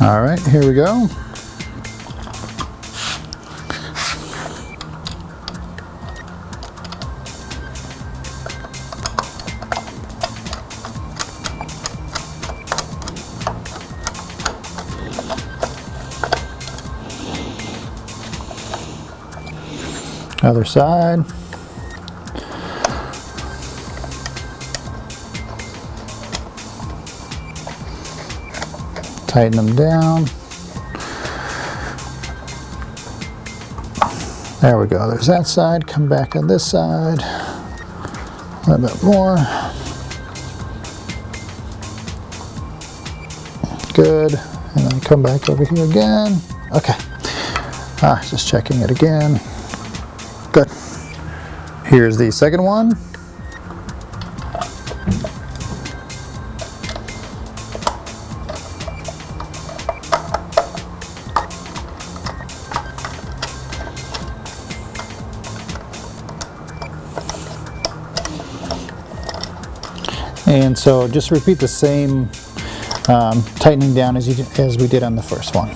All right, here we go. Other side. Tighten them down. There we go. There's that side. Come back on this side. A little bit more. Good. And then come back over here again. Okay. Just checking it again. Good. Here's the second one. And so just repeat the same tightening down as we did on the first one.